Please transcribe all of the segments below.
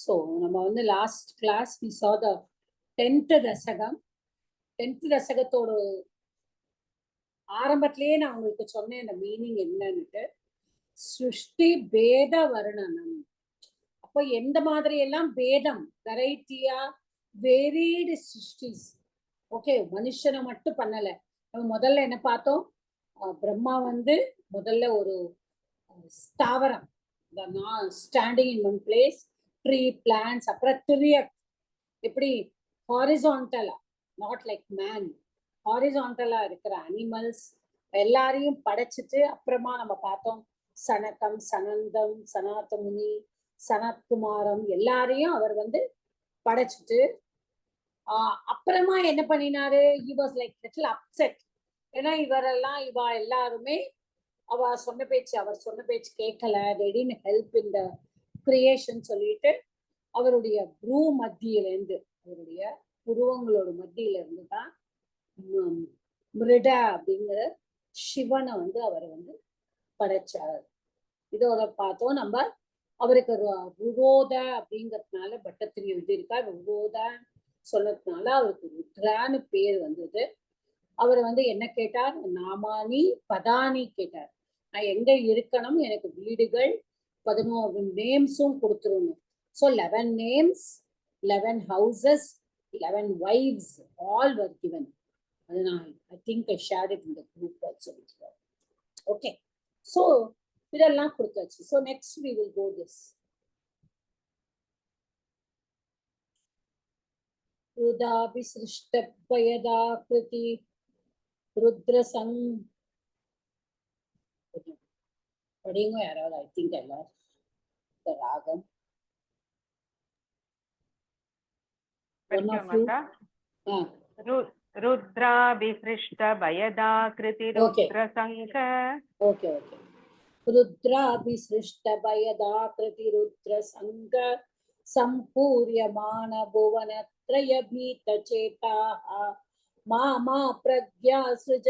So, நம்ம வந்து last class we saw the 10th தசகம். 10th தசகத்தோட ஆரம்பத்திலேயே நான் உங்களுக்கு சொன்னேன் அந்த மீனிங் என்னன்னுட்டு. சிருஷ்டி பேத வர்ணனம். அப்போ எந்த மாதிரி எல்லாம் பேதம், வெரைட்டியா வேரியடு சிருஷ்டிஸ். ஓகே, மனுஷனை மட்டும் பண்ணல. நம்ம முதல்ல என்ன பார்த்தோம்? பிரம்மா வந்து முதல்ல ஒரு ஸ்தாவரம், standing in one place, tree, plants, அப்புறம் திரியக், எப்படி ஹாரிசான்டலா, நாட் லைக் மேன், ஹாரிசான்டலா இருக்கிற அனிமல்ஸ் எல்லாரையும் படைச்சிட்டு அப்புறமா நம்ம பார்த்தோம் சனகம், சனந்தம், சனாதமுனி, சனத்குமாரம் எல்லாரையும் அவர் வந்து படைச்சிட்டு அப்புறமா என்ன பண்ணினாரு? he was like little upset. ஏன்னா இவ எல்லாருமே அவர் சொன்ன பேச்சு கேட்கல, they didn't help in the creation சொல்லிட்டு அவருடைய ப்ரூ மத்தியிலேருந்து, அவருடைய புருவங்களோட மத்தியில இருந்து தான் மிருடா அப்படிங்கிற சிவனை வந்து அவர் வந்து படைச்சார். இதோட பார்த்தோம் நம்ம. அவருக்கு ருரோத அப்படிங்கிறதுனால பட்டத்திரி எழுதியிருக்கா, ருரோத சொன்னதுனால அவருக்கு ருத்ரான்னு பேர் வந்தது. அவர் வந்து என்ன கேட்டார்? நாமானி பதானி கேட்டார். நான் எங்க இருக்கணும், எனக்கு வீடுகள் 11 நேம்ஸும் கொடுத்துருணும். So 11 names, 11 houses, 11 wives, all were given. அதனால் I think I shared it in the group also. Okay, so இதெல்லாம் கொடுத்தாச்சு. So next we will go this. ருதாபி சிருஷ்ட பயதா கிருதி ருத்ரசங். படிங்க யாராவது, I think எல்லாரும் the ராகம். रुद्राभिसृष्ट भयदाकृति रुद्रसंघ. Okay okay. रुद्राभिसृष्ट भयदाकृति रुद्रसंघ सम्पूर्यमान भुवनत्रय भीतचेताः मा प्रज्ञा सृज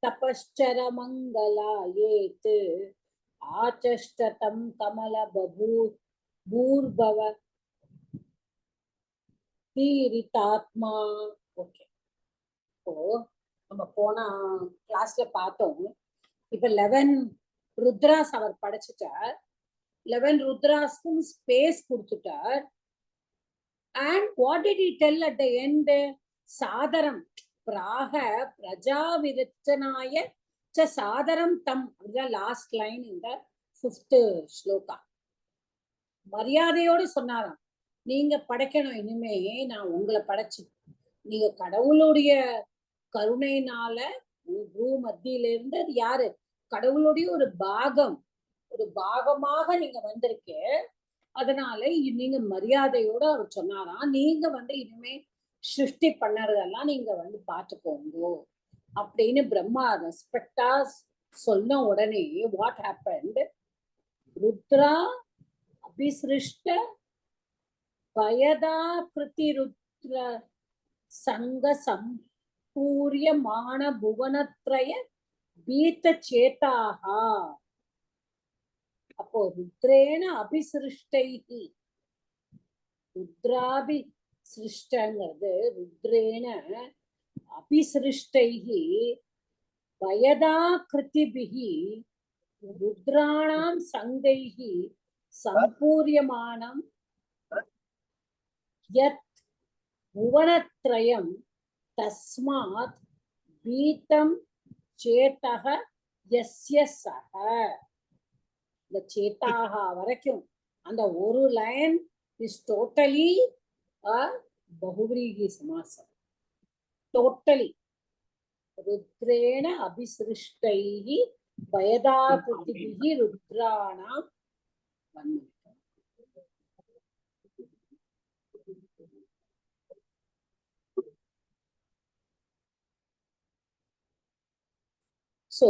तपश्चर मंगलायेत् आचष्टतं कमल बभूर्भव தீரிதாத்மா. ஓகே, இப்போ நம்ம போன கிளாஸ்ல பார்த்தோம். இப்ப 11 ருத்ராஸ் அவர் படைச்சிட்டார். 11 ருத்ராஸ்க்கும் ஸ்பேஸ் கொடுத்துட்டார். And what did he tell at the end? சாதரம் பிராக பிரஜா விரச்சனாய ச சாதரம் தம். அதுதான் லாஸ்ட் லைன் இந்த 5th ஸ்லோகா. மரியாதையோடு சொன்னாராம், நீங்க படைக்கணும், இனிமே நான் உங்களை படைச்சு, நீங்க கடவுளுடைய கருணையினால பூ மத்தியில இருந்து, அது யாரு? கடவுளுடைய ஒரு பாகமாக நீங்க வந்திருக்க. அதனால நீங்க மரியாதையோட அவர் சொன்னாராம், நீங்க வந்து இனிமே சிருஷ்டி பண்ணறதெல்லாம் நீங்க வந்து பார்த்துக்கோங்க அப்படின்னு பிரம்மா ரெஸ்பெக்டா சொன்ன உடனே வாட் ஹேப்பன்ட்? ருத்ரா அபிசிருஷ்ட பயதாகிருதி ருத்ர சங்க சம்பூரியமான புவனத்ரய பீத சேதாஹா. அப்போ ருத்ரேன அபிசிருஷ்டைஹி, ருத்ராபி சிருஷ்டங்கிறது ருத்ரேன அபிசிருஷ்டைஹி பயதாகிருதிபிஹி ருத்ராணாம் சங்கைஹி சம்பூரியமானம் யத் புவனத்ரயம் தஸ்மாத் பீதம் சேதஹ யஸ்ய சஹ. இந்த சேதாக வரைக்கும் அந்த ஒரு line is totally பகுவிரீகி சமாசம். Totally ருத்ரேண அபிசிருஷ்டைஹி பயதாகிருதிபிஹி ருத்ராணாம் Vanmam. So,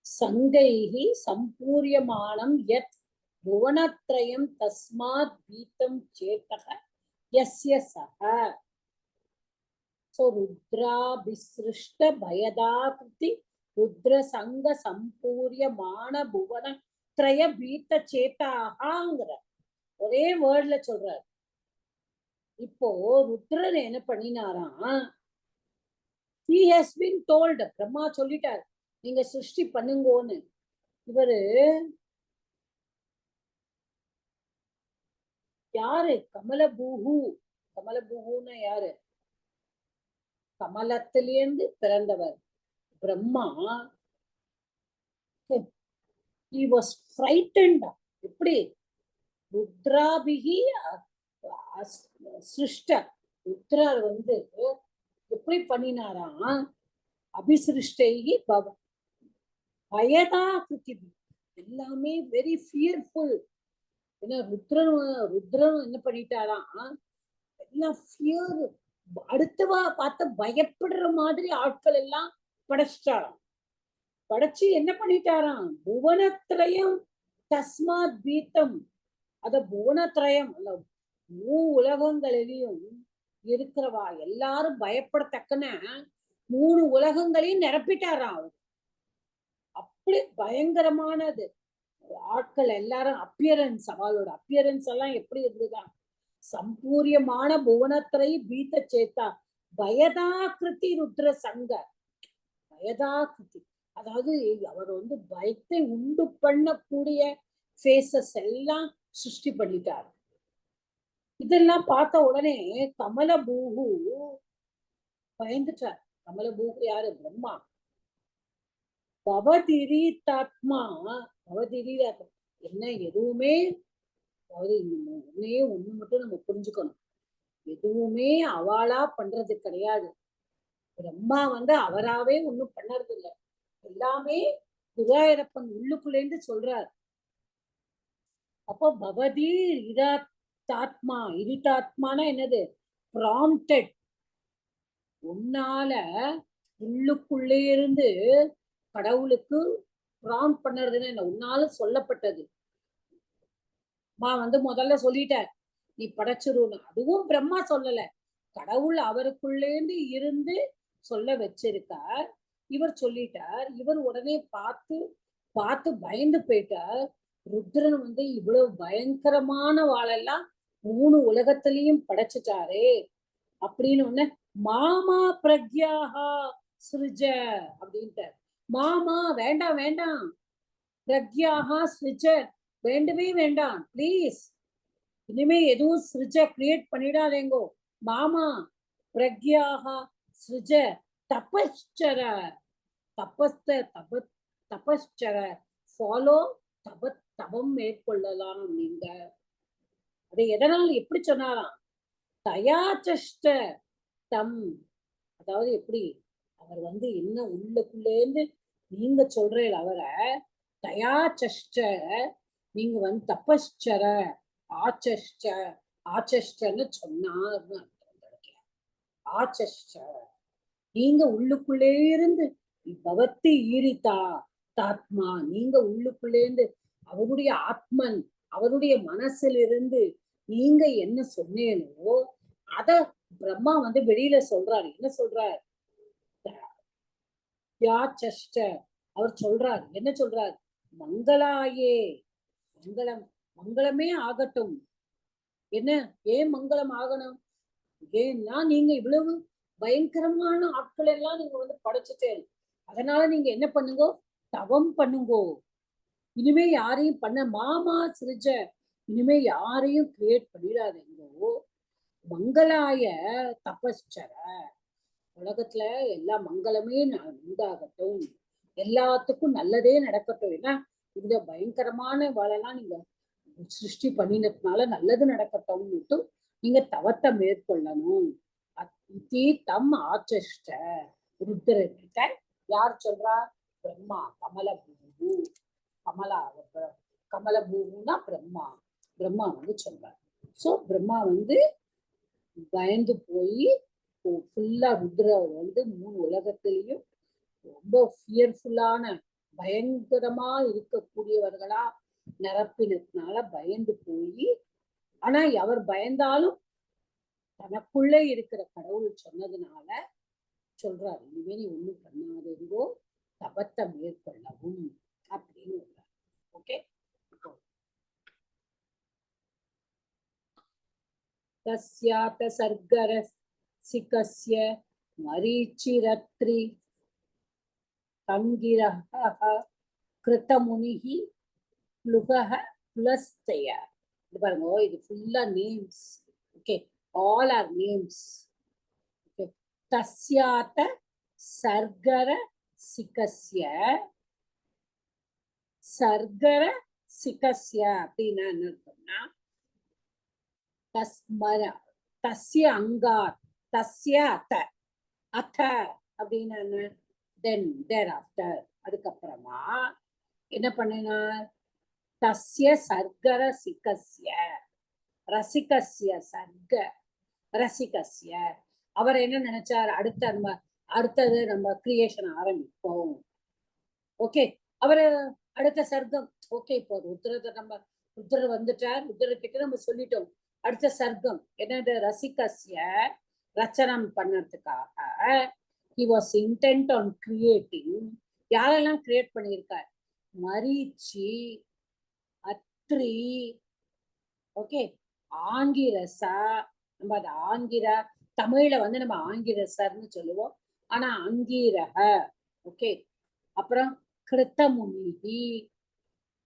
சங்கைஹி சம்பூரியமானம் யத் புவனத்ரயம் தஸ்மாத் பீதம் சேதஹ யஸ்ய சஹ. So, ருத்ராபிஸ்ருஷ்ட பயதாகிருதி ருத்ரசங்க சம்பூரியமான புவனத்ரய பீத சேதாஹாங்கிற ஒரே வேர்ட்ல சொல்றாரு. இப்போ ருத்ரன் என்ன பண்ணினாராம், he has been told, Brahma சொல்லிட்டார் நீங்க சிருஷ்டி பண்ணுங்கோன்னு. இவரு யாரு? கமலபூஹு. கமலபூஹுன்னா யாரு? கமலத்திலிருந்து பிறந்தவர் பிரம்மா. he was frightened. எப்படி? ருத்ராபிகி சிருஷ்ட. ருத்ரர் எப்படி பண்ணினாராம், அபிசிருஷ்டைகி பயதா கிருத்திபி, எல்லாமே வெரி ஃபியர்ஃபுல். ஏன்னா ருத்ரன் என்ன பண்ணிட்டாராம், எல்லாம் ஃபியர், அடுத்தவா பார்த்து பயப்படுற மாதிரி ஆட்கள் எல்லாம் படைச்சிட்டாராம். படைச்சு என்ன பண்ணிட்டாராம், புவனத்திரயம் தஸ்மாத் பீத்தம். அத புவனத்திரயம் உலகங்களிலையும் இருக்கிறவா எல்லாரும் பயப்படத்தக்கன 3 உலகங்களையும் நிரப்பிட்டாராம் அவர். அப்படி பயங்கரமானது. ஆட்கள் எல்லாரும் அப்பியரன்ஸ், அவளோட அப்பியரன்ஸ் எல்லாம் எப்படி இருந்துதான், சம்பூரியமான புவனத்திரை பீத்த சேத்தா பயதாகிருதி ருத்ர சங்க. பயதாகிருதி அதாவது அவர் பயத்தை உண்டு பண்ணக்கூடிய ஃபேஸஸ் எல்லாம் சிருஷ்டி பண்ணிட்டார். இதெல்லாம் பார்த்த உடனே கமலபூஹு பயந்துட்டார். கமலபூஹு யாரு? பிரம்மா. பவதிரீதாத்மா, பவதிரீதாத்மா என்ன, எதுவுமே ஒண்ணு மட்டும் நம்ம புரிஞ்சுக்கணும், எதுவுமே அவளா பண்றது கிடையாது. பிரம்மா அவராவே ஒண்ணும் பண்ணறது இல்லை, எல்லாமே குருவாயூரப்பன் உள்ளுக்குள்ளேந்து சொல்றார். அப்போ பவதி இரிதாத்மா, இரிதாத்மானா என்னது? ப்ராம்ப்டட். உன்னால உள்ளுக்குள்ளே இருந்து கடவுளுக்கு ப்ராம்ப்ட் பண்ணுறதுன்னு என்ன, உன்னால சொல்லப்பட்டது. முதல்ல சொல்லிட்டார் நீ படைச்சிருன்னு, அதுவும் பிரம்மா சொல்லல, கடவுள் அவருக்குள்ளேந்து இருந்து சொல்ல வச்சிருக்கார். இவர் சொல்லிட்டார். இவர் உடனே பார்த்து பார்த்து பயந்து போயிட்டார். ருத்ரன் இவ்வளவு பயங்கரமான வாழெல்லாம் 3 உலகத்திலையும் படைச்சிட்டாரே அப்படின்னு மாமா பிரக்யாஹா சிருஜ அப்படின்ட்டார். மாமா வேண்டாம் வேண்டாம், பிரக்யாஹா சிருஜ வேண்டவே வேண்டாம், பிளீஸ் இனிமே எதுவும் சிருஜ கிரியேட் பண்ணிடாதேங்கோ. மாமா பிரக்யாஹா சிருஜ தபஸ்சர, தபஸ்சர ஃபாலோ, தபம் மேற்கொள்ளலாம். நீங்க அதை எதனால் எப்படி சொன்னாராம், தயாச்சஷ்ட தம், அதாவது எப்படி அவர் என்ன உள்ளுக்குள்ளேந்து நீங்க சொல்றீங்க அவரை தயாச்சஷ்ட, நீங்க தபஸ்சர ஆச்சஷ்ட, ஆச்சஷ்டன்னு சொன்னார்னு ஆச்சஷ்ட நீங்க உள்ளுக்குள்ளே இருந்து பவத்தி ஈரிதா தாத்மா, நீங்க உள்ளுக்குள்ளே இருந்து அவருடைய ஆத்மன், அவருடைய மனசிலிருந்து நீங்க என்ன சொன்னேனோ அத பிரம்மா வெளியில சொல்றாரு. என்ன சொல்றார்? அவர் சொல்றார். என்ன சொல்றார்? மங்களாயே, மங்களம், மங்களமே ஆகட்டும். என்ன ஏன் மங்களம் ஆகணும்? ஏன்னா நீங்க இவ்வளவு பயங்கரமான ஆட்கள் எல்லாம் நீங்க படைச்சிட்டேன், அதனால நீங்க என்ன பண்ணுங்கோ, தவம் பண்ணுங்கோ. இனிமே யாரையும் பண்ண மாமா சிருஜ, இனிமே யாரையும் கிரியேட் பண்ணிடாதீங்கோ. மங்களாய தபஸ்சர, உலகத்துல எல்லா மங்களமே உண்டாகட்டும், எல்லாத்துக்கும் நல்லதே நடக்கட்டும். ஏன்னா இந்த பயங்கரமான வேலைலாம் நீங்க சிருஷ்டி பண்ணினதுனால நல்லது நடக்கட்டும்னுட்டு நீங்க தவத்தை மேற்கொள்ளணும். தம் ஆச்சஷ்ட, ருத்ரர்கிட்ட யார் சொல்றா? பிரம்மா. கமலபூஹு, கமலபூஹுனா பிரம்மா. பிரம்மா சொல்றார். சோ பிரம்மா பயந்து போய் ஃபுல்லா ருத்ர 3 உலகத்திலையும் ரொம்ப ஃபியர்ஃபுல்லான பயங்கரமா இருக்கக்கூடியவர்களா நிரப்பினதுனால பயந்து போய், ஆனா அவர் பயந்தாலும் தனக்குள்ள இருக்கிற கடவுள் சொன்னதுனால சொல்றாரு, இனிமே நீ ஒண்ணும் பண்ணாதோ, தபத்தை மேற்கொள்ளவும் அப்படின்னு. ஓகே, तस्यात सर्गरसिकस्य मरीचिरत्रि तंगिरः कृतमुनिः प्लुगः प्लस्तय. இது பாருங்க, இது ஃபுல்லா names. Okay, all are names. Okay, தஸ்யாத சர்கர சிகஸ்ய. சர்கர சிகஸ்ய அப்படின்னா என்ன அர்த்தம்னா, தஸ்மர தஸ்ய அங்கா தஸ்ய அத அத அப்படின்னா என்ன, தென் தேர் ஆஃப்டர், அதுக்கப்புறமா என்ன பண்ணினார், தஸ்ய சர்கர சிகஸ்ய ரசிகஸ்ய சர்க ரசிகஸ்ய. அவர் என்ன நினைச்சார், அடுத்தது நம்ம கிரியேஷன் ஆரம்பிப்போம். ஓகே, அவரு அடுத்த சர்க்கம். ஓகே, இப்போ ருத்ரர் வந்துட்டார், ருத்ரர்கிட்ட நம்ம சொல்லிட்டோம். அடுத்த சர்க்கம் என்னது, ரசிகஸ்ய ரச்சனம் பண்ணறதுக்காக he was intent on creating. யாரெல்லாம் கிரியேட் பண்ணியிருக்கார், மரீச்சி, அத்ரி, ஓகே, ஆங்கிரசா. நம்ம அது ஆங்கிர, தமிழ்ல வந்து நம்ம ஆங்கிரசர்னு சொல்லுவோம், ஆனா அங்கீரக. ஓகே, அப்புறம் கிருத்தமுனிஹி,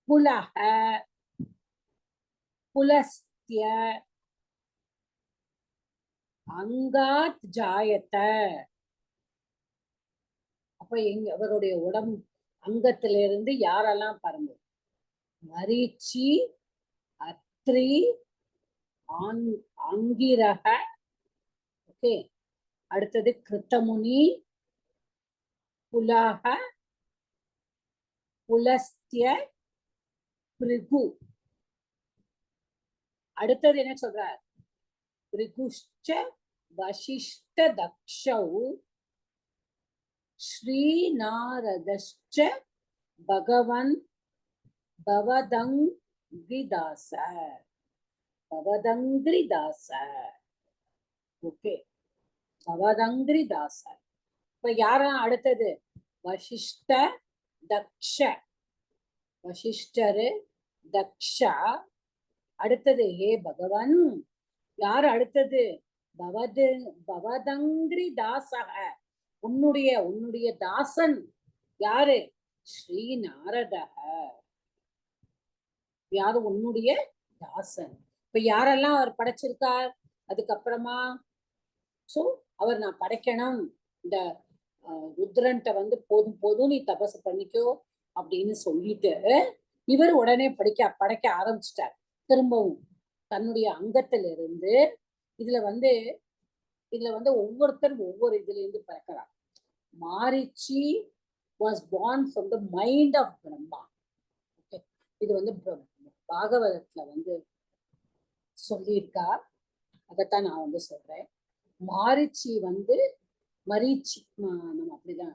புலஹ, புலஸ்திய, அங்காத் ஜாயத. அப்ப அவருடைய உடம்பு அங்கத்திலிருந்து யாரெல்லாம் பாருங்க, மரீச்சி, அத்ரி, அங்கிரக. ஓகே, அடுத்தது கிருத்தமுனி, புலாக, புலஸ்திய, பிருகு. அடுத்தது என்ன சொல்றார், பிருகுஷ்ச வசிஷ்ட தக்ஷௌ ஸ்ரீநாரதஸ்ச பகவன் பவதங்கிரிதாச. பவதங்கிரிதாச. ஓகே, பவதங்கிரிதாச. இப்ப யாரா அடுத்தது, வசிஷ்ட தக்ஷ, வசிஷ்டரு தக்ஷா. அடுத்தது ஹே பகவன், யார் அடுத்தது, பவதங்கிரிதாசக, உன்னுடைய தாசன் யாரு, ஸ்ரீ நாரதக. யாரு, உன்னுடைய தாசன். இப்ப யாரெல்லாம் அவர் படைச்சிருக்கார், அதுக்கப்புறமா சோ அவர் நான் படைக்கணும், இந்த ருத்ரன்ட்ட வந்து போதும் போதும் நீ தபசு பண்ணிக்கோ அப்படின்னு சொல்லிட்டு இவர் உடனே படைக்க ஆரம்பிச்சிட்டார். திரும்பவும் தன்னுடைய அங்கத்திலிருந்து. இதுல வந்து ஒவ்வொருத்தர் ஒவ்வொரு இதுல இருந்து பிறக்கிறார். மாரிச்சி was born from the mind of Brahma. Okay, இது வந்து பாகவதத்துல வந்து சொல்லியிருக்கா, அதைத்தான் நான் வந்து சொல்றேன். மாரிச்சி வந்து மரீச்சி, நம்ம அப்படிதான்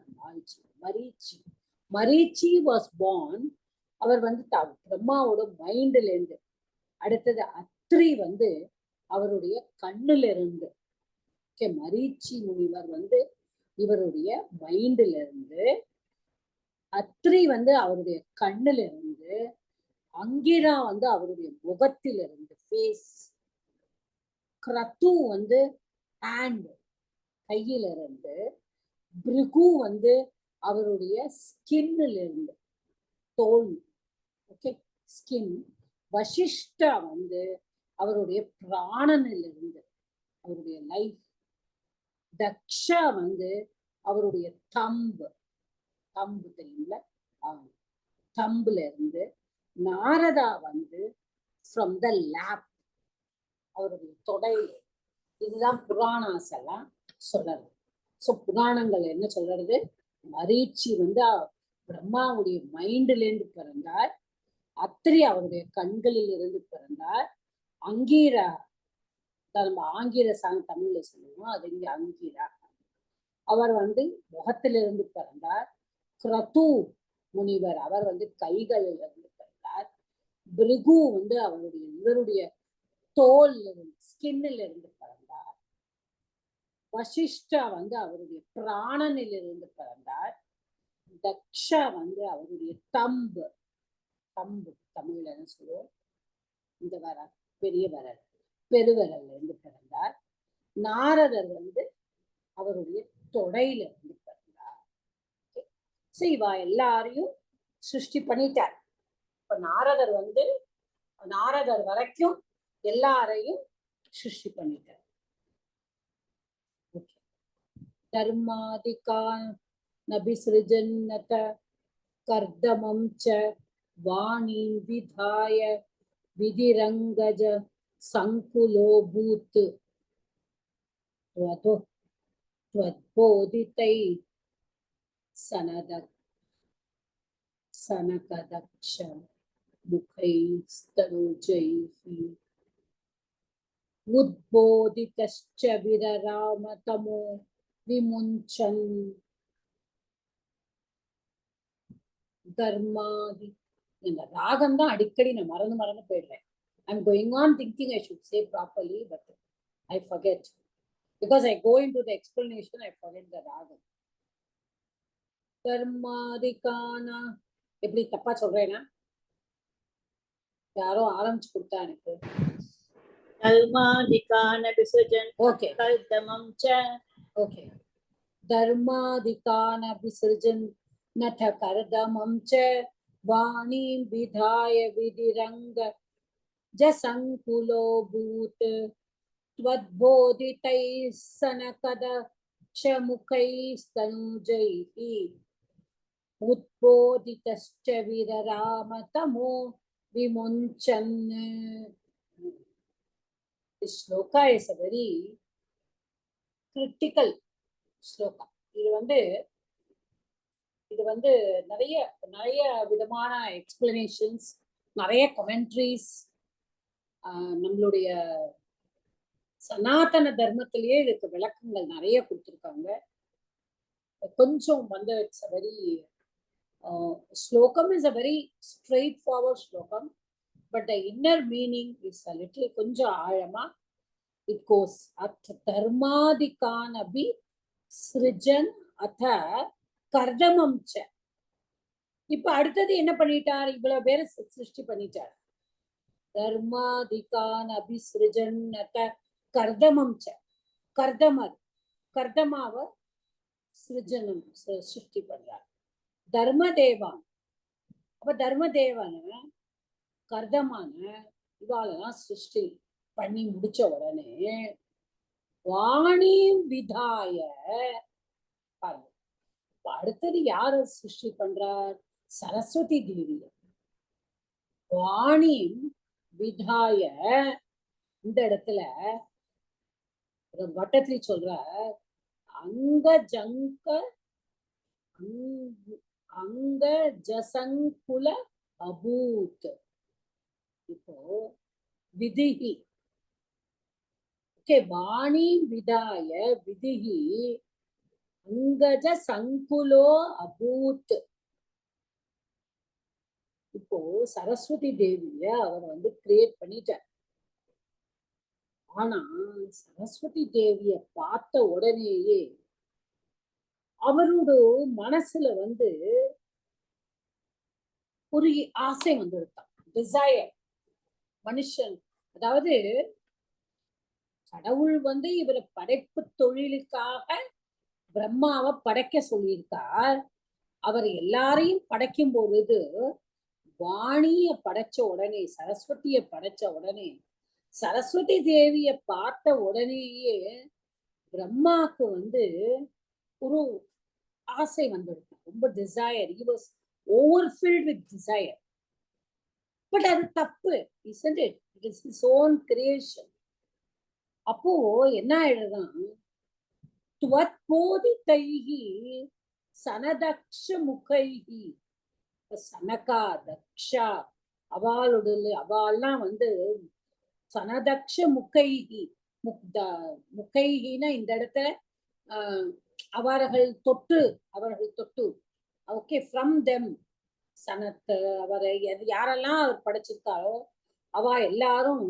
மரீச்சி வாஸ் born, அவர் வந்து பிரம்மாவோட மைண்ட்ல இருந்து. அடுத்தது அத்ரி வந்து அவருடைய கண்ணுல இருந்து. ஓகே, மரீச்சி முனிவர் வந்து இவருடைய மைண்ட்ல இருந்து, அத்ரி வந்து அவருடைய கண்ணுல இருந்து, அங்கிரா வந்து அவருடைய முகத்தில இருந்து, ஃபேஸ், கிரத்து வந்து ஹேண்ட், கையில இருந்து, பிருகு வந்து அவருடைய ஸ்கின்ல இருந்து, தோல். Okay, skin. வசிஷ்டா வந்து அவருடைய பிராணனில் இருந்து, அவருடைய லைஃப். தக்ஷா வந்து அவருடைய தம்பு தெரியுங்களா, தம்புல இருந்து. நாரதா வந்து ஃப்ரம் த லேப், அவருடைய தொடையில. இதுதான் புராணாஸ் எல்லாம் சொல்றது. சோ புராணங்கள் என்ன சொல்றது, மரீச்சி வந்து பிரம்மாவுடைய மைண்ட்ல இருந்து பிறந்தார், அத்ரி அவருடைய கண்களில் இருந்து பிறந்தார், அங்கீரா, நம்ம ஆங்கிரசாங்க தமிழ்ல சொல்லுவோம், அது இங்க அங்கீரா, அவர் வந்து முகத்திலிருந்து பிறந்தார். கிரது முனிவர் அவர் வந்து கைகளில் இருந்து பிறந்தார். பிருகு வந்து இவருடைய தோல் ஸ்கின்னில் இருந்து பிறந்தார். வசிஷ்டா வந்து அவருடைய பிராணனில் இருந்து பிறந்தார். தக்ஷா வந்து அவருடைய தம்பு தமிழ்ல என்ன சொல்லுவோம், இந்த வர பெரிய வரல், பெருவிரல்ல இருந்து பிறந்தார். நாரதர் வந்து அவருடைய தொடையில இருந்து பிறந்தார். இவா எல்லாரையும் சிருஷ்டி பண்ணிட்டார். இப்ப நாரதர் வரைக்கும் எல்லாரையும் சிருஷ்டி பண்ணிட்டார். தர்மாதிகான் நபிஸ்ருஜன்னத கர்தமம் ச வாணீம் விதாய விதிரங்கஜ சங்குலோபூத் त्वद्बोधितै सनकदक्ष मुखैस्तनूजैः उद्बोधितश्च विररामतमो विमुञ्चन् தர்மாதி. இந்த ராகம் தான் அடிக்கடி நான் மறந்து போயிடுறேன். I'm going on thinking I should say properly, but I forget. Because I go into the explanation, I forget the ragam. Dharmadikana. எப்படி தப்பா சொல்றேனா? யாரோ ஆரம்பிச்சு கொடுத்தா எனக்கு. Dharmadikana Visrajan. Okay. Kardamam cha. Okay. Dharmadikana Visrajan natha kardamam cha vanim vidhaya vidiranga jasankulo bhut त्वद्बोधितैः सनकदक्षमुखैस्तनूजैः उद्बोधितश्च विररामतमो विमुञ्चन्. This shloka is a very critical shloka. இது வந்து நிறைய விதமான எக்ஸ்பிளனேஷன்ஸ், நிறைய கமெண்ட்ரிஸ், நம்மளுடைய சனாதன தர்மத்திலேயே இதுக்கு விளக்கங்கள் நிறைய கொடுத்துருக்காங்க. கொஞ்சம் வந்து it's a very slokam is a very straightforward slokam, but the inner meaning is a little கொஞ்சம் ஆழமா. இட் கோஸ் அத் தர்மாதிகான் அபி சிருஜன் அத கர்தமம் ச. இப்ப அடுத்தது என்ன பண்ணிட்டார்? இவ்வளவு பேரை சிருஷ்டி பண்ணிட்டார். தர்மாதிகான் அபி சிருஜன் அத கர்தமம் ச. கர்தமாவ சிருஜனம் சிருஷ்டி பண்றார். தர்மதேவான். அப்ப தர்மதேவன கர்தமான இவாளெல்லாம் சிருஷ்டி பண்ணி முடிச்ச உடனே வாணி விதாய பாருங்க. அடுத்தது யாரு சிருஷ்டி பண்றார்? சரஸ்வதி தேவி. வாணி விதாய இந்த இடத்துல வட்டத்திரி சொல்ற அங்க ஜசங்குல அபூத். இப்போ விதிஹி. ஓகே, வாணி விதாய விதிஹி அங்கஜ சங்குலோ அபூத். இப்போ சரஸ்வதி தேவிய அவர் வந்து கிரியேட் பண்ணிட்டார். ஆனா சரஸ்வதி தேவிய பார்த்த உடனேயே அவரோட மனசுல வந்து ஒரு ஆசை வந்துருத்தான், டிசையர். மனுஷன், அதாவது கடவுள் வந்து இவரை படைப்பு தொழிலுக்காக பிரம்மாவை படைக்க சொல்லியிருக்கார். அவர் எல்லாரையும் படைக்கும் பொழுது வாணிய படைச்ச உடனே, சரஸ்வதிய படைச்ச உடனே, சரஸ்வதி தேவிய பார்த்த உடனேயே பிரம்மாக்கு வந்து ஒரு ஆசை வந்துருக்கு, ரொம்ப desire. He was overfilled with desire. But அது தப்பு, isn't it? It is his own creation. அப்போ என்ன ஆயிடுதான்? துவத்போதிதைஹி சனதக்ஷ முகைஹி. சனகா தக்ஷா அவாள்லாம் வந்து சனதக்ஷ முகைஹி. முகைஹினா இந்த இடத்துல அவர்கள் தொட்டு ஓகே, ஃப்ரம் தெம் சனத்து. அவரை யாரெல்லாம் அவர் படைச்சிருக்காரோ அவ எல்லாரும்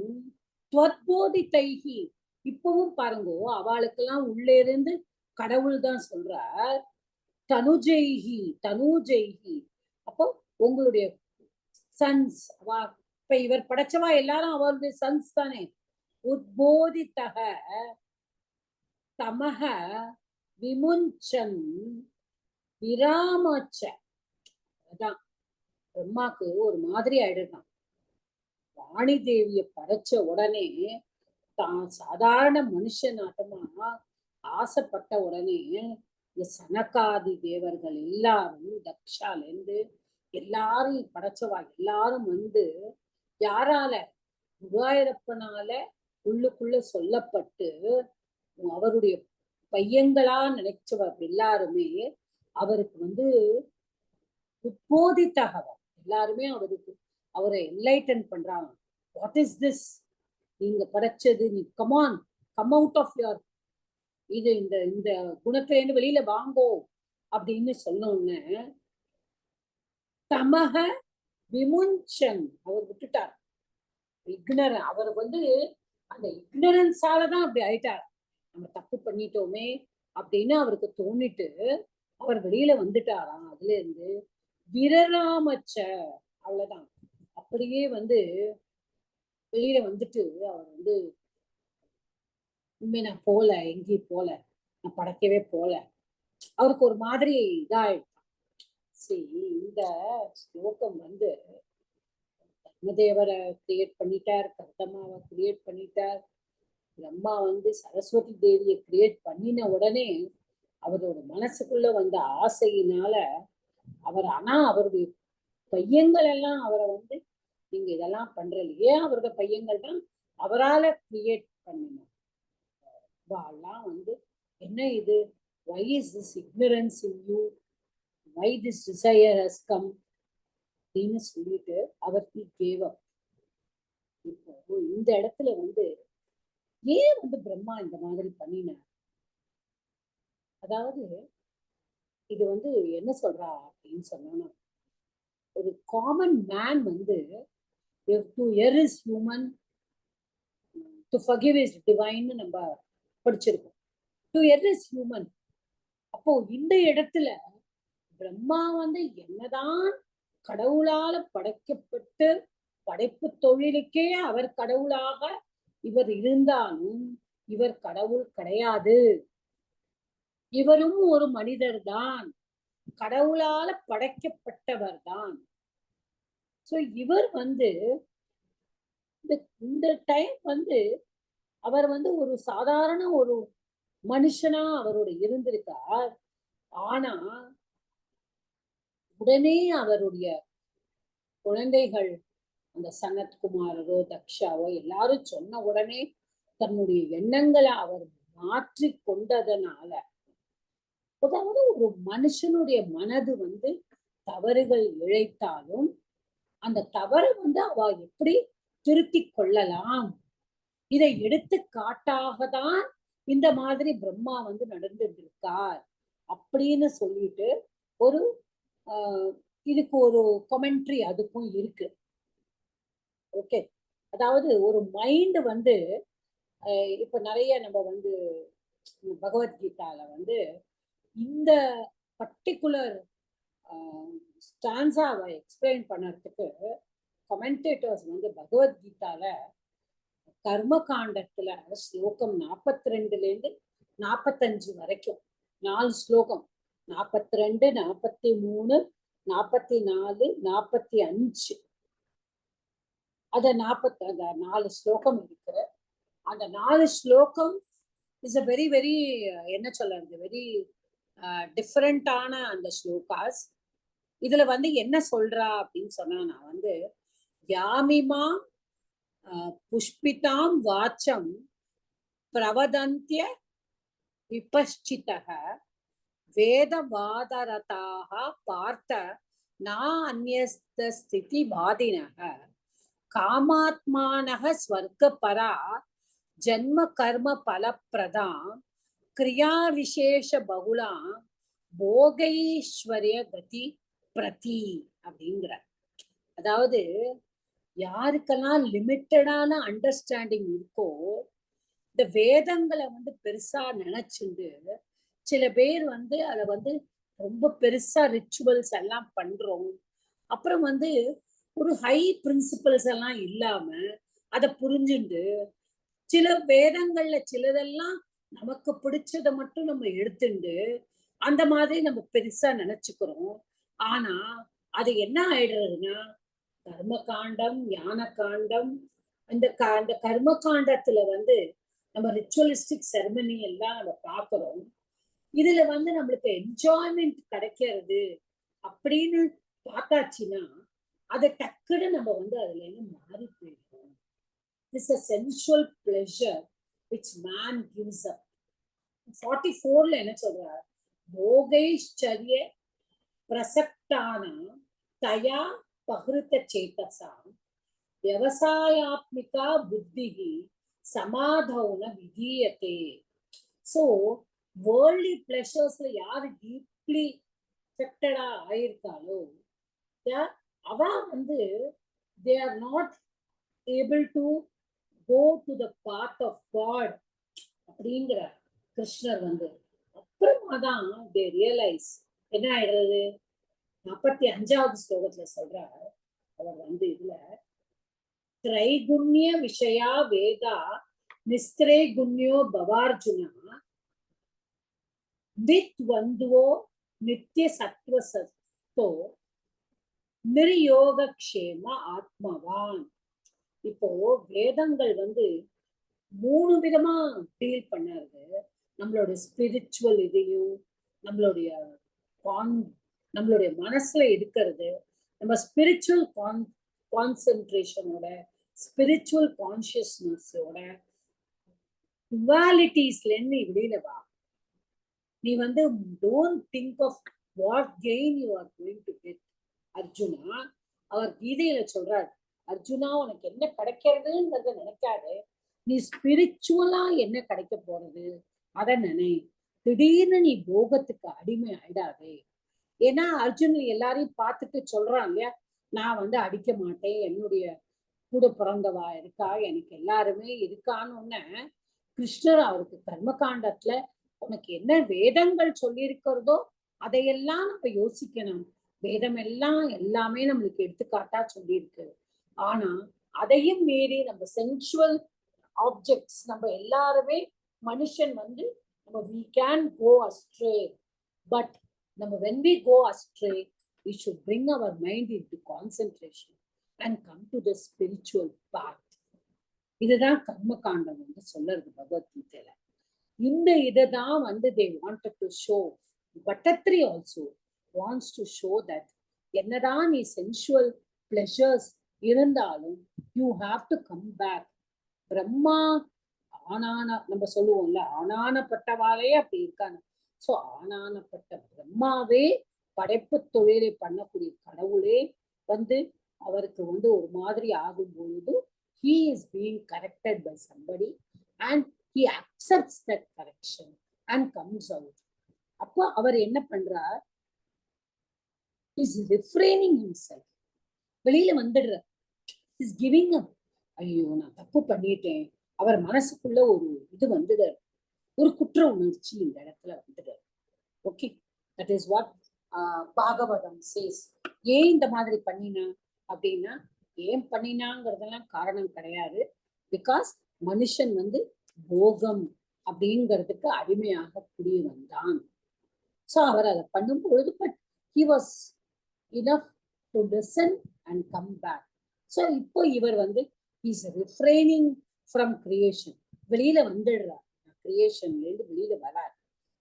துவத்போதிதைஹி. இப்பவும் பாருங்க, அவளுக்கெல்லாம் உள்ளே இருந்து கடவுள் தான் சொல்றார். தனுஜைஹி. அப்போ உங்களுடைய சன்ஸ். இப்ப இவர் படைச்சவா எல்லாரும் அவருடைய சன்ஸ் தானே. உத்போதிதக தமஹ விமுஞ்சன் விராமச்ச. அதான் பிரம்மாக்கு ஒரு மாதிரி ஆயிடுதான். வாணி தேவிய படைச்ச உடனே தான் சாதாரண மனுஷனாட்டமா ஆசைப்பட்ட உடனே இந்த சனகாதி தேவர்கள் எல்லாரும் தக்ஷால இருந்து எல்லாரும் படைச்சவா எல்லாரும் வந்து யாரால குருவாயூரப்பனால உள்ளுக்குள்ள சொல்லப்பட்டு அவருடைய பையங்களா நினைச்சவர் எல்லாருமே அவருக்கு வந்து உத்போதித்தகவர் எல்லாருமே அவரை என்லைட்டன் பண்றாங்க. What is this? நீங்க படைச்சது, நீ come on, come out of your இது, இந்த இந்த குணத்துல இருந்து வெளியில வாங்கோ அப்படின்னு சொன்னோன்னு தமக விமுஞ்சன் அவர் விட்டுட்டார். அவர் வந்து அந்த இக்னரன்ஸாலதான் அப்படி ஆயிட்டார். நம்ம தப்பு பண்ணிட்டோமே அப்படின்னு அவருக்கு தோணிட்டு அவர் வெளியில வந்துட்டாராம். அதுல இருந்து விரராமச்ச, அவ்வளவுதான், அப்படியே வந்து வெளியில வந்துட்டு அவர் வந்து உண்மை நான் போல, எங்கேயும் போல, நான் படைக்கவே போல, அவருக்கு ஒரு மாதிரி இதாயிட்டான். சரி, இந்த ஸ்லோகம் வந்து பிரம்மதேவரை கிரியேட் பண்ணிட்டார், கர்தமாவை கிரியேட் பண்ணிட்டார், பிரம்மா வந்து சரஸ்வதி தேவியை கிரியேட் பண்ணின உடனே அவரோட மனசுக்குள்ள வந்த ஆசையினால அவர், ஆனா அவருடைய பையங்கள் எல்லாம் அவரை வந்து நீங்க இதெல்லாம் பண்றலையே, அவரோட பையங்கள் தான் அவரால கிரியேட் பண்ணினார். எல்லாம் வந்து என்ன இது, why is this ignorance in you, why this desire has come அப்படின்னு சொல்லிட்டு அவர் gave up. இப்போ இந்த இடத்துல வந்து ஏன் வந்து பிரம்மா இந்த மாதிரி பண்ணினார்? அதாவது இது வந்து என்ன சொல்றா அப்படின்னு சொன்னா, ஒரு காமன் மேன் வந்து to err is human, to forgive is divine நம்ம படிச்சிருக்கோம். to err is human. அப்போ இந்த இடத்துல பிரம்மா வந்து என்னதான் கடவுளால படைக்கப்பட்டு படைப்பு தொழிலுக்கே அவர் கடவுளாக இவர் இருந்தாலும் இவர் கடவுள் கிடையாது. இவரும் ஒரு மனிதர் தான், கடவுளால படைக்கப்பட்டவர் தான். சோ இவர் வந்து இந்த டைம் வந்து அவர் வந்து ஒரு சாதாரண ஒரு மனுஷனா அவரோட இருந்திருக்கார். ஆனா உடனே அவருடைய குழந்தைகள் அந்த சனத்குமாரரோ தக்ஷாவோ எல்லாரும் சொன்ன உடனே தன்னுடைய எண்ணங்களை அவர் மாற்றி கொண்டதனால, அதாவது ஒரு மனுஷனுடைய மனது வந்து தவறுகள் இழைத்தாலும் அந்த தவறை வந்து அவ எப்படி திருத்தி கொள்ளலாம், இதை எடுத்து காட்டாக தான் இந்த மாதிரி பிரம்மா வந்து நடந்திருக்கார் அப்படின்னு சொல்லிட்டு ஒரு இதுக்கு ஒரு கமெண்ட்ரி அதுக்கும் இருக்கு. ஓகே, அதாவது ஒரு மைண்ட் வந்து இப்ப நிறைய நம்ம வந்து பகவத்கீதால வந்து இந்த பர்டிகுலர் ஸ்டான்ஸாவை எக்ஸ்பிளைன் பண்ணறதுக்கு கமெண்டேட்டர்ஸ் வந்து பகவத்கீதால கர்ம காண்டத்துல ஸ்லோகம் 42ல இருந்து 45 வரைக்கும் 4 ஸ்லோகம், 42, 43, 44, 45, அத 4 ஸ்லோகம் இருக்கு. அந்த 4 ஸ்லோகம் இஸ் அ வெரி வெரி என்ன சொல்றது, வெரி டிஃபரெண்டான அந்த ஸ்லோகாஸ். இதுல வந்து என்ன சொல்றா அப்படின்னு சொன்னா, நான் வந்து யாமிமா புஷ்பிதாம் வாச்சம் பிரவதந்திய விபஷ்சிதக வேதவாதரதாக பார்த்த நா அந்யஸ்த ஸ்திதி பாதினக காமாத்மானக ஸ்வர்கபரா ஜன்ம கர்ம பலப்பிரதாம் கிரியா விசேஷ பகுலாம் போகைஸ்வரிய கதி பிரதி அப்படிங்கிற. அதாவது யாருக்கெல்லாம் லிமிட்டடான அண்டர்ஸ்டாண்டிங் இருக்கோ, இந்த வேதங்களை வந்து பெருசா நினைச்சுண்டு சில பேர் வந்து அதை வந்து ரொம்ப பெருசா ரிச்சுவல்ஸ் எல்லாம் பண்றோம். அப்புறம் வந்து ஒரு ஹை பிரின்சிபல்ஸ் எல்லாம் இல்லாம அதை புரிஞ்சுண்டு சில வேதங்கள்ல சிலதெல்லாம் நமக்கு பிடிச்சதை மட்டும் நம்ம எடுத்துண்டு அந்த மாதிரி நம்ம பெருசா நினைச்சுக்கிறோம். ஆனா அது என்ன ஆயிடுறதுன்னா கர்ம காண்டம், ஞான காண்டம், அந்த கர்ம காண்டத்துல வந்து நம்ம ரிச்சுவலிஸ்டிக் செரமனி எல்லாம் நம்ம பாக்குறோம். இதுல வந்து நம்மளுக்கு என்ஜாய்மெண்ட் கிடைக்கிறது அப்படின்னு பார்த்தாச்சுன்னா அதை டக்குன்னு நம்ம வந்து அதுல இருந்து மாறி போயிடும். This is a sensual pleasure which man gives up. 44ல என்ன சொல்றார்? போகைச்சரிய பிரசக்தான தயா பகிருத்த சேதசா விவசாயாத்மிகா புத்திகி சமாதௌன விதீயத்தே. ஸோ வேர்ல்ட்லி பிளஷர்ஸ்ல யாரு டீப்லி அஃபெக்டடா ஆயிருக்காளோ அவ வந்து they are not able to go to the path of God அப்படிங்கிற கிருஷ்ணர் வந்து அப்புறமா தான் they realize என்ன ஆயிடுறது. 45வது ஸ்லோகத்துல சொல்றார் அவர் வந்து இதுல திரைகுண்ய விஷயா வேதா நிஸ்திரே குண்யோ பவார்ஜுனா வித் வந்துவோ நித்திய சத்வசத்தோ நிர்யோகக்ஷேம ஆத்மவான். இப்போ வேதங்கள் வந்து 3 விதமா டீல் பண்ணாரு. நம்மளோட ஸ்பிரிச்சுவல் இதையும் நம்மளுடைய நம்மளுடைய மனசுல இருக்கிறது, நம்ம ஸ்பிரிச்சுவல் கான்சென்ட்ரேஷனோட ஸ்பிரிச்சுவல் கான்சியஸ்னஸோட டுவாலிட்டிஸ்ல இருந்து வெளியில வா. நீ வந்து don't think of what gain you are going to get. Arjuna அவர் கீதையில சொல்றார், அர்ஜுனா உனக்கு என்ன கிடைக்கிறதுங்கிறத நினைக்காது, நீ ஸ்பிரிச்சுவலா என்ன கிடைக்க போறது அத நினை. திடீர்னு நீ போகத்துக்கு அடிமை ஆயிடாதே. ஏன்னா அர்ஜுன் எல்லாரையும் பார்த்துட்டு சொல்றான் இல்லையா, நான் வந்து அடிக்க மாட்டேன், என்னுடைய கூட பிறந்தவா இருக்கா, எனக்கு எல்லாருமே இருக்கான்னு கிருஷ்ணர் அவருக்கு கர்மகாண்டத்துல உனக்கு என்ன வேதங்கள் சொல்லியிருக்கிறதோ அதையெல்லாம் நம்ம யோசிக்கணும். வேதம் எல்லாமே நம்மளுக்கு எடுத்துக்காட்டா சொல்லியிருக்கு. ஆனா அதையும் மீறி நம்ம சென்சுவல் ஆப்ஜெக்ட்ஸ் நம்ம எல்லாருமே மனுஷன் வந்து நம்ம we can go astray, but நம்ம when we go astray we should bring our mind into concentration and come to the spiritual path. இதுதான் கர்ம காண்டம் வந்து சொல்றது பகவத்கீதையில. இந்த இதுதான் வந்து they wanted to show. Bhattacharya also wants to show that என்னதான் நீ sensual pleasures இருந்தாலும் you have to come back. Brahma ஆனான நம்ம சொல்லுவோம்ல, ஆனானப்பட்டவாளே அப்படி இருக்காங்க. சோ ஆனானப்பட்ட பிரம்மாவே படைப்பு தொழிலை பண்ணக்கூடிய கடவுளே வந்து அவருக்கு வந்து ஒரு மாதிரி ஆகும் பொழுது he is being corrected by somebody and he accepts that correction and comes out. அப்போ அவர் என்ன பண்றார், is refraining himself, வெளியில வந்துடுறார். is giving up. ஐயோ நான் தப்பு பண்ணிட்டேன், அவர் மனசுக்குள்ள ஒரு இது வந்துடுறார், ஒரு குற்ற உணர்ச்சி இந்த இடத்துல வந்துடுறார். Okay, that is what Bhagavatam says. ஏன் இந்த மாதிரி பண்ணினா அப்படின்னா, ஏன் பண்ணினாங்கிறதெல்லாம் காரணம் கிடையாது. பிகாஸ் மனுஷன் வந்து போகம் அப்படிங்கிறதுக்கு அடிமையாக கூடிய வந்தான். ஸோ அவர் அதை பண்ணும் பொழுது but he was enough to listen and come back. So இப்போ இவர் வந்து he's refraining from creation, வெளியில வந்துடுறார், கிரியேஷன்ல இருந்து வெளியில வரார்.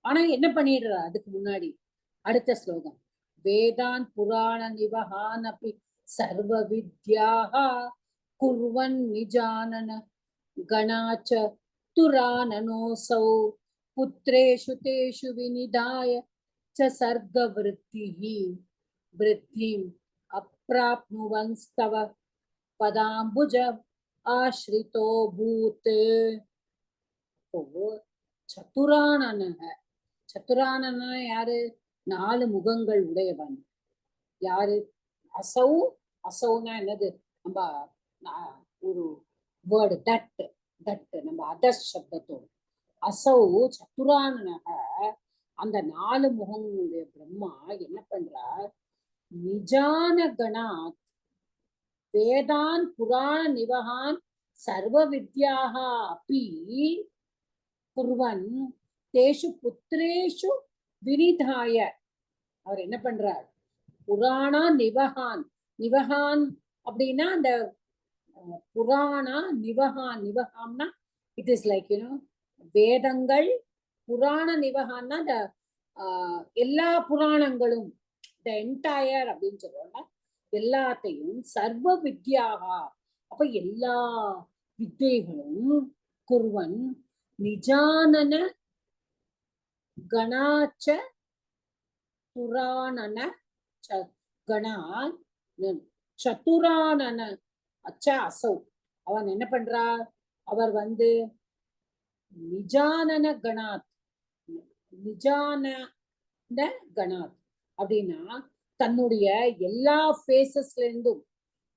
ஆனா என்ன பண்ணிடுறார் அதுக்கு முன்னாடி அடுத்த ஸ்லோகம், வேதான் புராண நிவஹான் அப்படி சர்வ வித்யாக குர்வன் நிஜானன கணாச்ச துரானனோசௌ புத்ரேஷு தேஷு வினிதாய ச சர்க விருத்திஹி விருத்திம் அப்ராப்னுவன்ஸ்தவ பதாம்புஜ ஆஸ்ரிதோ பூத். சதுரானன, சதுரானன யாரு, 4 முகங்கள் உடையவன். யாரு, அசௌ. அசௌனா என்னது, நம்ம ஒரு வேர்டு தட், நம்ம அதர் சப்தத்தோடு அசௌ சதுரானனக. அந்த 4 முகங்களுடைய பிரம்மா என்ன பண்றார், நிஜான கணாத் வேதான் புராண நிவஹான் சர்வ வித்யாஹ அப்பி குர்வன் தேஷு புத்திரேஷு வினிதாய. அவர் என்ன பண்றார்? புராணா நிவஹான். நிவஹான் அப்படின்னா அந்த புராணா நிவஹான். நிவஹாம்னா இட் இஸ் லைக் வேதங்கள். புராண நிவஹான்னா இந்த எல்லா புராணங்களும், த என்டையர் அப்படின்னு சொல்லுவாங்க, எல்லாத்தையும். சர்வ வித்யாகா, அப்ப எல்லா வித்தைகளும். குர்வன் நிஜானன கணாச்ச புராணன கணா சதுரானன அச்ச அசௌ. அவன் என்ன பண்றா? அவர் நிஜானன கணாத். நிஜான கணாத் அப்படின்னா தன்னுடைய எல்லா ஃபேசஸ்ல இருந்தும்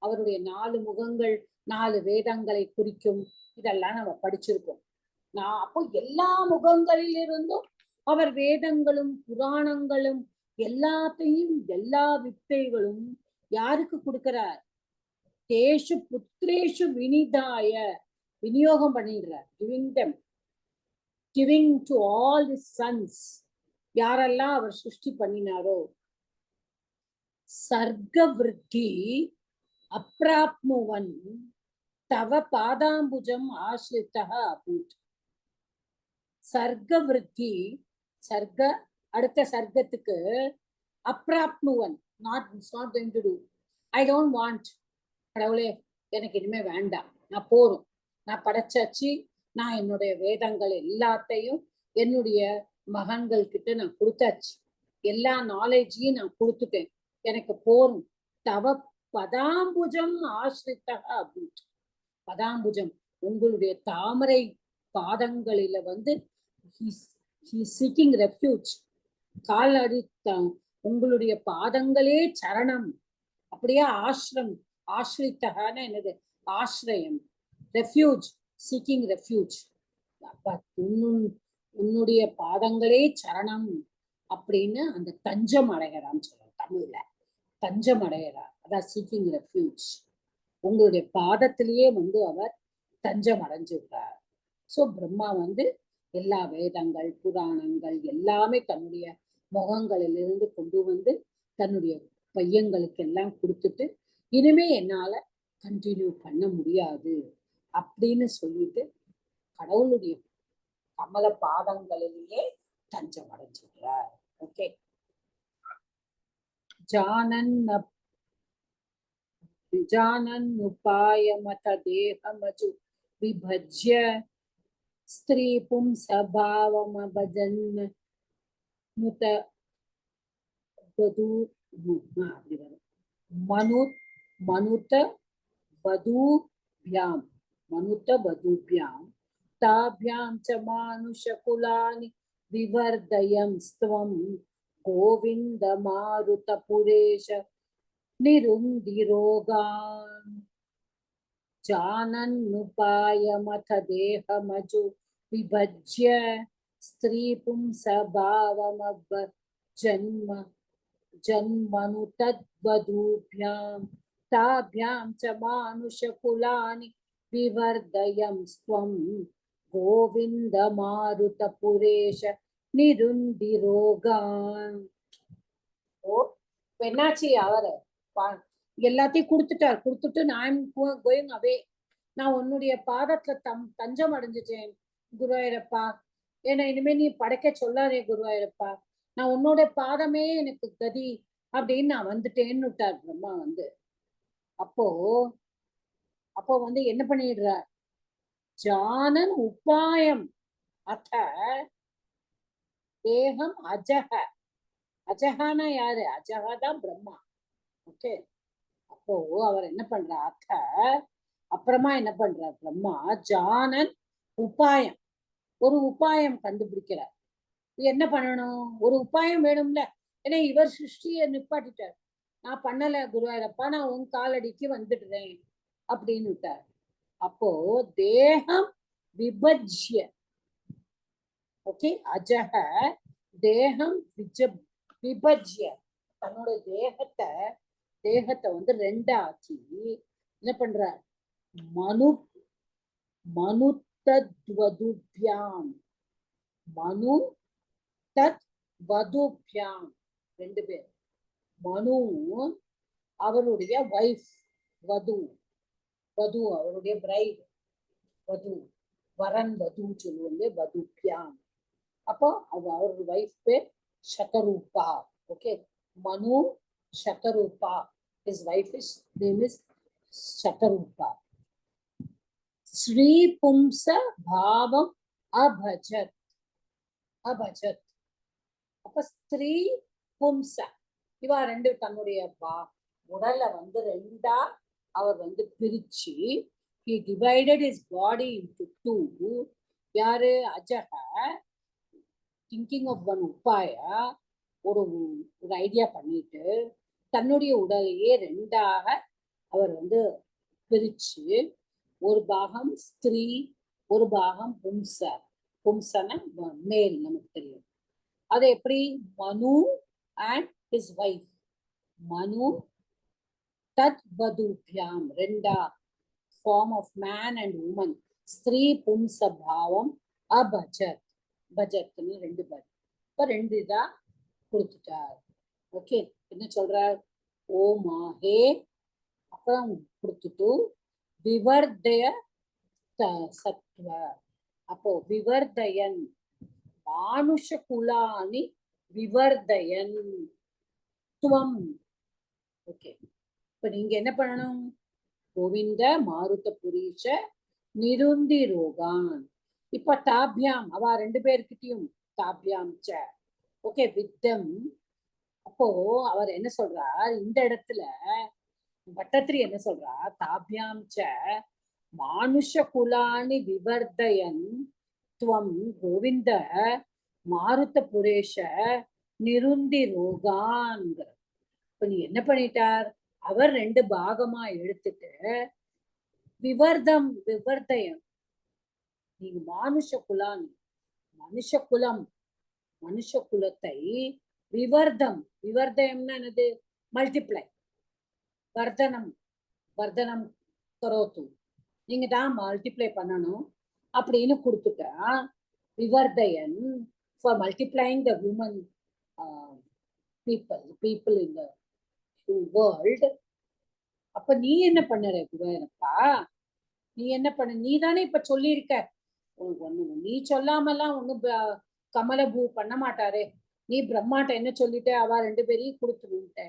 அவருடைய 4 முகங்கள் 4 வேதங்களை குறிக்கும். இதெல்லாம் நம்ம படிச்சிருக்கோம். அப்போ எல்லா முகங்களில் இருந்தும் அவர் வேதங்களும் புராணங்களும் எல்லாத்தையும், எல்லா வித்தைகளும் யாருக்கு கொடுக்கிறார்? தேஷு புத்திரேஷு வினிதாய, விநியோகம் பண்ணிடுறார். giving to all his sons. யாரெல்லாம் அவர் சிருஷ்டி பண்ணினாரோ. சர்க்க விருத்தி அப்ராப்னுவன் தவ பாதாம்புஜம் ஆசிரித்தः அபூத். சர்க்க விருத்தி, சர்க்க அடுத்த சர்க்கத்துக்கு அப்ராப்னுவன், not going to do. I don't want. கடவுளே எனக்கு இனிமே வேண்டாம், நான் போறோம், நான் படைச்சாச்சு, நான் என்னுடைய வேதங்கள் எல்லாத்தையும் என்னுடைய மகன்கள் கிட்ட நான் கொடுத்தாச்சு, எல்லா நாலேஜையும் நான் கொடுத்துட்டேன், எனக்கு போரும். தவ பதாம்புஜம் ஆசிரித்தக அபூத். பதாம்புஜம் உங்களுடைய தாமரை பாதங்களில seeking refuge. கால் அடி உங்களுடைய பாதங்களே சரணம். அப்படியே ஆசிரம், ஆசிரித்தகன என்னது? ஆசிரியம், ரெஃப்யூஜ், சீக்கிங் ரெஃப்யூஜ். உன்னுடைய பாதங்களே சரணம் அப்படின்னு அந்த தஞ்சம் அடைகிறான்னு சொல்றோம் தமிழ்ல. தஞ்சம் அடைகிறார், அதான் சீக்கிங் ரெஃப்யூஜ். உங்களுடைய பாதத்திலேயே அவர் தஞ்சம் அடைஞ்சிருக்கார். சோ பிரம்மா எல்லா வேதங்கள் புராணங்கள் எல்லாமே தன்னுடைய முகங்களிலிருந்து கொண்டு தன்னுடைய பையங்களுக்கு எல்லாம் கொடுத்துட்டு, இனிமே என்னால கண்டினியூ பண்ண முடியாது அப்படின்னு சொல்லிட்டு கடவுளுடைய கமல பாதங்களிலேயே தஞ்சம் அடைஞ்சிருக்கிறார். ஓகே. ஜானன் உபாயமத தேகமஜு விபஜ்ய ஸ்திரீ பும்சபாவமபஜன் முத பது மனுத பதுபியாம் தாபியாம் ச மானுஷகுலானி விவர்தயம் ஸ்த்வம் கோவிந்த மாருத புரேஷ நிருந்திரோகான். ஜானன்னுபாயமத தேகமஜு விபஜ்ய ஸ்திரீ பும்சபாவமப ஜன்மனுதத்வதூபியாம் தாபியாம் ச மானுஷகுலானி விவர்தயம் ஸ்வம் கோவிந்த மாருத புரேஷ நிருந்திரோகான். என்னாச்சு? அவரு எல்லாத்தையும் கொடுத்துட்டு நான் கோயிங் அவே, நான் உன்னுடைய பாதத்துல தஞ்சம் அடைஞ்சிட்டேன் குருவாயூரப்பா, ஏன்னா இனிமே நீ படைக்க சொல்லாதே குருவாயூரப்பா, நான் உன்னோட பாதமே எனக்கு கதி அப்படின்னு நான் வந்துட்டேன்னு விட்டார் பிரம்மா. அப்போ என்ன பண்ணிடுறார்? ஜானன் உபாயம் அத தேகம் அஜக. அஜகானா யாரு? அஜகாதான் பிரம்மா. ஓகே. அப்போ அவர் என்ன பண்றார்? அப்புறமா என்ன பண்றார் பிரம்மா? ஜானன் உபாயம், ஒரு உபாயம் கண்டுபிடிக்கிறார். என்ன பண்ணணும்? ஒரு உபாயம் வேணும்ல, ஏன்னா இவர் சிருஷ்டியை நிப்பாட்டிட்டார். நான் பண்ணல குருவாயூரப்பா, நான் உன் காலடிக்கு வந்துடுறேன் அப்படின்னு விட்டார். அப்போ தேகம் விபஜ்ய, ஓகே, அஜக தேகம் விபஜ்ய, தன்னோட தேகத்தை ரெண்டாக்கி என்ன பண்றார்? மனு தத்வதுப்யாம், மனு தத் வதுப்யாம், ரெண்டு பேர். மனு அவருடைய வைஃப், வது, வது அவருடைய பிரைட், வது வரன் வது சொல்லுவாங்க, வதுப்யாம். அப்போ அவருடைய வைஃப் பேர் சதரூபா. ஓகே, மனு Shatarupa, his wife is name is Shatarupa. Sri பும்ச பாவம் அபஜத், அபஜத். அப்ப ஸ்திரீ பும்ச, இவா ரெண்டு தன்னுடைய உடலை வந்து ரெண்டா அவர் வந்து பிரிச்சு, he divided his body into two. யாரு? அஜக திங்கிங் ஆஃப் ஒன் உப்பாயா, ஒரு ஐடியா பண்ணிட்டு தன்னுடைய உடலையே ரெண்டாக அவர் வந்து பிரிச்சு, ஒரு பாகம் ஸ்திரீ, ஒரு பாகம் பும்ச. பும்சன மேல், நமக்கு தெரியும். அது எப்படி? மனு அண்ட் ஹிஸ் வைஃப், மனு தத் வதுப்யாம், ரெண்டா form of man and woman, ஸ்திரீ பும்ச பாவம் அபஜத், பஜத்னு ரெண்டு பேர். இப்ப ரெண்டு இதா கொடுத்துட்டார். ஓகே, என்ன சொல்றார்? ஓ மாஹே, அப்புறம் கொடுத்துட்டு விவர்தய சத்வ. அப்போ விவர்தயன், மானுஷ குலானி விவர்தயன் துவம். ஓகே, இப்ப நீங்க என்ன பண்ணணும்? கோவிந்த மாருத புரீஷ நிருந்தி ரோகான். இப்ப தாபியாம், அவ ரெண்டு பேர்கிட்டயும் தாபியாம் ச. ஓகே, வித்தம். அப்போ அவர் என்ன சொல்றார் இந்த இடத்துல? பட்டத்திரி என்ன சொல்றா? தாபியாம் ச மானுஷ குலானி விவர்தயன் துவம் கோவிந்த மாருத புரேஷ நிருந்தி ரோகான். இப்ப நீ என்ன பண்ணிட்டார்? அவர் ரெண்டு பாகமா எடுத்துட்டு விவர்தம், விவர்தயம், நீங்க மானுஷ குலானி, மனுஷ குலம், மனுஷ குலத்தை விவர்தம், விவர்தயம்னா என்னது? மல்டிப்ளை, வர்தனம், வர்தனம் கரோத்து, நீங்க தான் மல்டிப்ளை பண்ணணும் அப்படின்னு கொடுத்துட்டா விவர்தயன் for multiplying the human people in the world. அப்ப நீ என்ன பண்ணுற குருவாயூரப்பா? நீ என்ன பண்ண? நீ தானே இப்ப சொல்லியிருக்க, நீ சொல்லாமலாம் ஒண்ணும் கமலபூ பண்ண மாட்டாரே. நீ பிரம்மாட்ட என்ன சொல்லிட்ட? அவ ரெண்டு பேரையும் கொடுத்துருட்ட.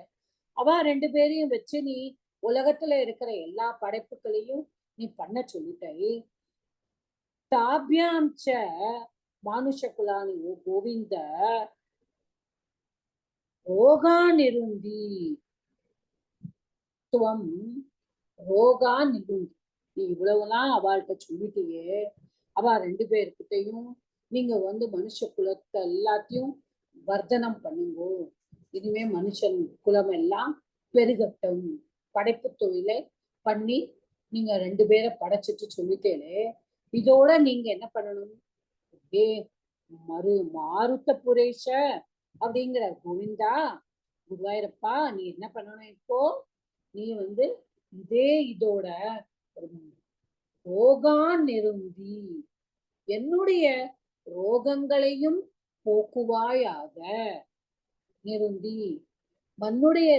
அவ ரெண்டு பேரையும் வச்சு நீ உலகத்துல இருக்கிற எல்லா படைப்புகளையும் நீ பண்ண சொல்லிட்ட. தாபியாம் ச மானுஷ குலானி ஓ கோவிந்த ரோகா நிருந்தி துவம், ரோகா நிருந்தி. நீ இவ்வளவுலாம் அவள்கிட்ட சொல்லிட்டியே, அவ ரெண்டு பேர்கிட்டையும் நீங்க வந்து மனுஷ குலத்தை எல்லாத்தையும் வர்தனம் பண்ணுங்கோ, இனிமே மனுஷன் குலம் எல்லாம் பெருகட்டும், படைப்பு தொழிலை பண்ணி நீங்க ரெண்டு பேரை படைச்சிட்டு சொல்லிட்டேனே, இதோட நீங்க என்ன பண்ணணும்? மாருத புரேஷ அப்படிங்கிற கோவிந்தா, குருவாயூரப்பா, நீ என்ன பண்ணணும்? இப்போ நீ வந்து இதே இதோட ரோகா நிருந்தி, என்னுடைய ரோகங்களையும் போக்குவாயாக. நிருந்தி, மன்னுடைய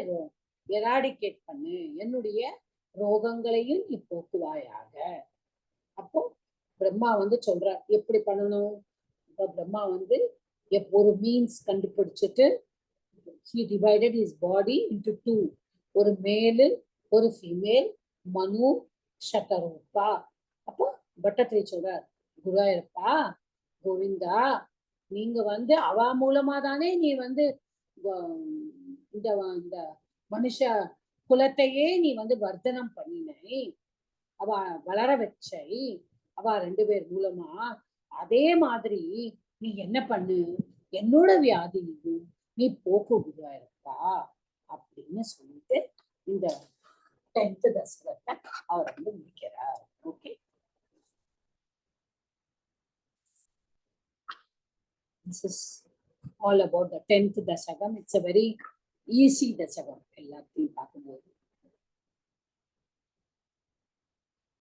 எராடிகேட் பண்ணு, என்னுடைய ரோகங்களையும் நீ போக்குவாயாக. அப்போ பிரம்மா வந்து சொல்றார் எப்படி பண்ணணும். இப்ப பிரம்மா வந்து ஒரு மீன்ஸ் கண்டுபிடிச்சிட்டு he divided his body into two, ஒரு மேலு ஒரு ஃபீமேல், மனு சதரூபா. அப்போ பட்டத்திரி சொல்றார், குருவாயூரப்பா கோவிந்தா, நீங்க வந்து அவ மூலமா தானே நீ வந்து இந்த மனுஷ குலத்தையே நீ வந்து வர்த்தனம் பண்ணினை, அவ வளர வச்சை, அவ ரெண்டு பேர் மூலமா. அதே மாதிரி நீ என்ன பண்ணு, என்னோட வியாதியையும் நீ போக்கு குருவாயிருப்பா அப்படின்னு சொல்லிட்டு இந்த 10th தசகத்தை அவர் வந்து முடிக்கிறார். Okay, this is all about the 10th தசகம். It's a very easy தசகம் எல்லாத்தையும் பார்க்கும்போது.